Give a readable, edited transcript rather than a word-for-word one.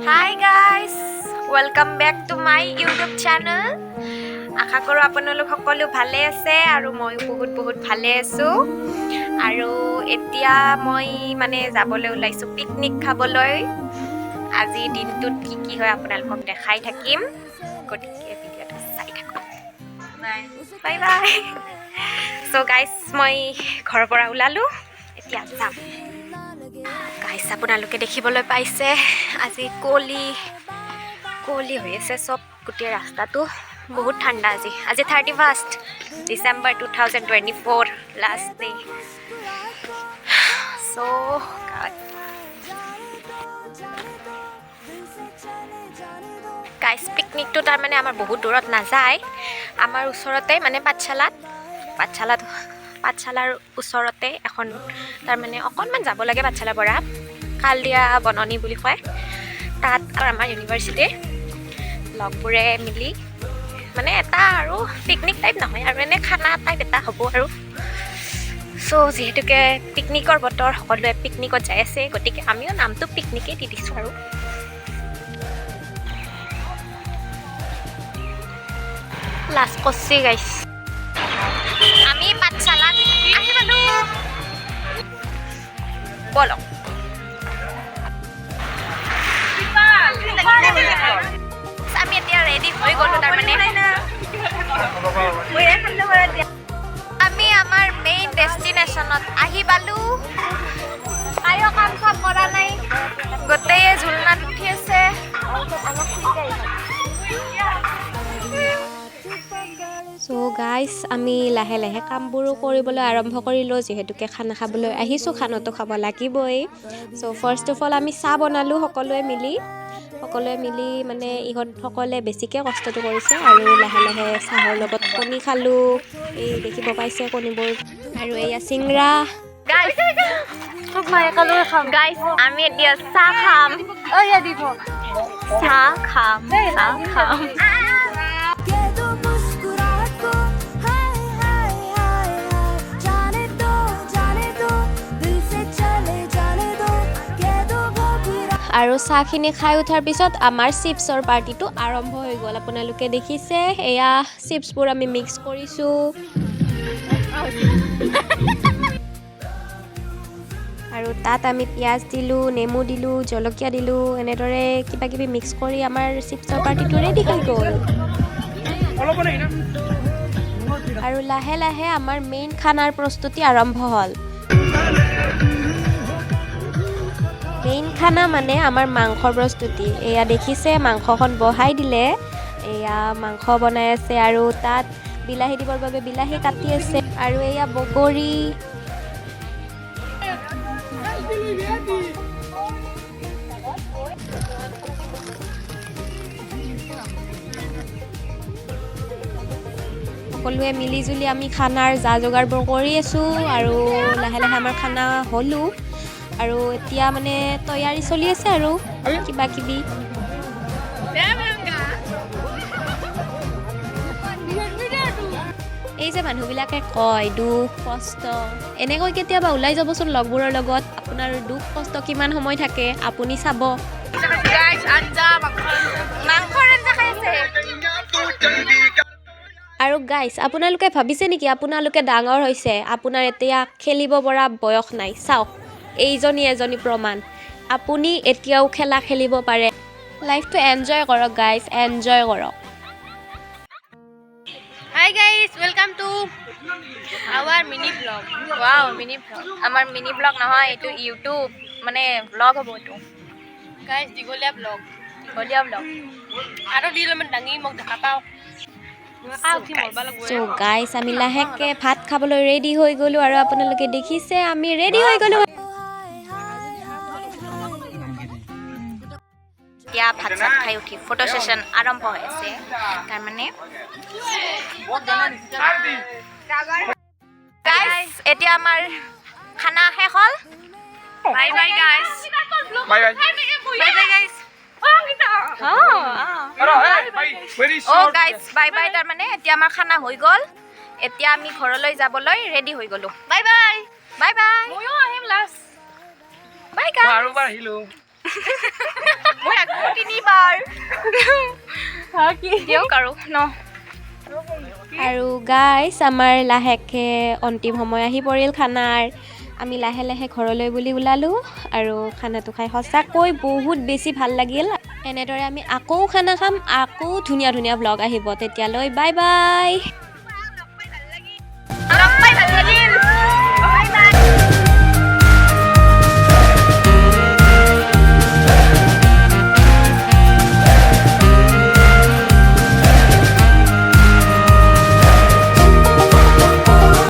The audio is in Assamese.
Hi guys, welcome back to my YouTube channel. আশা কৰোঁ আপোনালোক সকলো ভালে আছে আৰু মই বহুত ভালে আছোঁ আৰু এতিয়া মই মানে যাবলৈ ওলাইছোঁ পিকনিক খাবলৈ। আজি দিনটোত কি হয় আপোনালোকক দেখাই থাকিম, গতিকে ভিডিঅ'টো চাই থাকক। Bye bye. চ' গাইজ মই ঘৰৰ পৰা ওলালোঁ, এতিয়া যাম। গাইজ আপোনালোকে দেখিবলৈ পাইছে আজি কুঁৱলী হৈ আছে চব গোটেই ৰাস্তাটো। বহুত ঠাণ্ডা আজি 31st ডিচেম্বৰ 2024 লাষ্ট ডে। চ' গাইজ পিকনিকটো তাৰমানে আমাৰ বহুত দূৰত নাযায়, আমাৰ ওচৰতে মানে পাঠশালাৰ ওচৰতে এখন তাৰমানে অকণমান যাব লাগে পাঠশালাৰ পৰা, কালদিয়া বননি বুলি কয় তাত। আৰু আমাৰ ইউনিভাৰ্চিটিৰ লগবোৰে মিলি মানে এটা আৰু পিকনিক টাইপ নহয় আৰু এনে খানা টাইপ এটা হ'ব আৰু। চ' যিহেতুকে পিকনিকৰ বতৰ, সকলোৱে পিকনিকত যাই আছে, গতিকে আমিও নামটো পিকনিকেই দি দিছোঁ আৰু। লাষ্ট কৰছি গাইছ, আমি পাঠশালাত আহি পালোঁ। বলক আমি এতিয়া ৰেডি হৈ গ'লোঁ, তাৰমানে আমি আমাৰ মেইন ডেষ্টিনেশ্যনত আহি পালোঁ। কায়ো কাম চাম কৰা নাই, গোটেই ঝুলনাত উঠি আছে। চ' গাইজ আমি লাহে লাহে কামবোৰো কৰিবলৈ আৰম্ভ কৰিলোঁ, যিহেতুকে খানা খাবলৈ আহিছোঁ, খানাটো খাব লাগিবই। চ' ফাৰ্ষ্ট অফ অল আমি চাহ বনালোঁ সকলোৱে মিলি মানে ইহঁতসকলে বেছিকৈ কষ্টটো কৰিছে আৰু লাহে লাহে চাহৰ লগত কণী খালোঁ। এই দেখিব পাইছে কণীবোৰ, আৰু এয়া চিংৰা। গাইজ আমি এতিয়া চাহ খাম। আৰু চাহখিনি খাই উঠাৰ পিছত আমাৰ চিপছৰ পাৰ্টিটো আৰম্ভ হৈ গ'ল। আপোনালোকে দেখিছে এয়া চিপছবোৰ আমি মিক্স কৰিছোঁ আৰু তাত আমি পিঁয়াজ দিলোঁ, নেমু দিলোঁ, জলকীয়া দিলোঁ, এনেদৰে কিবা কিবি মিক্স কৰি আমাৰ চিপছৰ পাৰ্টিটো ৰেডি হৈ গ'ল। আৰু লাহে লাহে আমাৰ মেইন খানাৰ প্ৰস্তুতি আৰম্ভ হ'ল। মেইন খানা মানে আমাৰ মাংসৰ প্ৰস্তুতি। এয়া দেখিছে মাংসখন বহাই দিলে, এয়া মাংস বনাই আছে আৰু তাত বিলাহী দিবৰ বাবে বিলাহী কাটি আছে, আৰু এয়া বগৰী। সকলোৱে মিলিজুলি আমি খানাৰ যা যোগাৰবোৰ কৰি আছোঁ আৰু লাহে লাহে আমাৰ খানা হ'লোঁ। আৰু এতিয়া মানে তৈয়াৰী চলি আছে আৰু কিবা কিবি। এই যে মানুহবিলাকে কয় দুখ কষ্ট, এনেকৈ কেতিয়াবা ওলাই যাবচোন লগবোৰৰ লগত, আপোনাৰ দুখ কষ্ট কিমান সময় থাকে আপুনি চাব। আৰু গাইজ আপোনালোকে ভাবিছে নেকি আপোনালোকে ডাঙৰ হৈছে, আপোনাৰ এতিয়া খেলিব পৰা বয়স নাই? চাওক এজনী প্ৰমাণ, আপুনি এতিয়াও খেলা খেলিব পাৰে। লাইফটো এনজয় কৰক গাইজ, এনজয় কৰক। Hi guys, welcome to our mini vlog. Wow, mini vlog. আমাৰ মিনি ব্লগ নহয়, এইটো ইউটিউব মানে ব্লগ হ'ব এইটো গাইজ, দীঘলীয়া ব্লগ আৰু দিল মানে দাঙি মোক দেখা পাওঁ। চ' গাইজ আমি লাহেকৈ ভাত খাবলৈ ৰেডি হৈ গ'লোঁ আৰু আপোনালোকে দেখিছে আমি ৰেডি হৈ গ'লোঁ। এতিয়া ভাত চাত খাই উঠি ফটো ছেশ্যন আৰম্ভ হৈ আছে, তাৰমানে গাইজ এতিয়া আমাৰ খানা শেষ হ'ল। Bye bye guys, bye bye guys. Guys bye bye. তাৰমানে এতিয়া আমাৰ খানা হৈ গ'ল, এতিয়া আমি ঘৰলৈ যাবলৈ ৰেডি হৈ গ'লোঁ। Bye bye bye bye. ময়ো আহিম লাষ্ট। বাই গাইজ। মই দিয়ক আৰু ন আৰু গাইছ আমাৰ লাহেকৈ অন্তিম সময় আহি পৰিল খানাৰ আমি লাহে লাহে ঘৰলৈ বুলি ওলালোঁ আৰু খানাটো খাই সঁচাকৈ বহুত বেছি ভাল লাগিল এনেদৰে আমি আকৌ খানা খাম আকৌ ধুনীয়া ধুনীয়া ব্লগ আহিব তেতিয়ালৈ বাই বাই লগ পাই ভাল লাগিল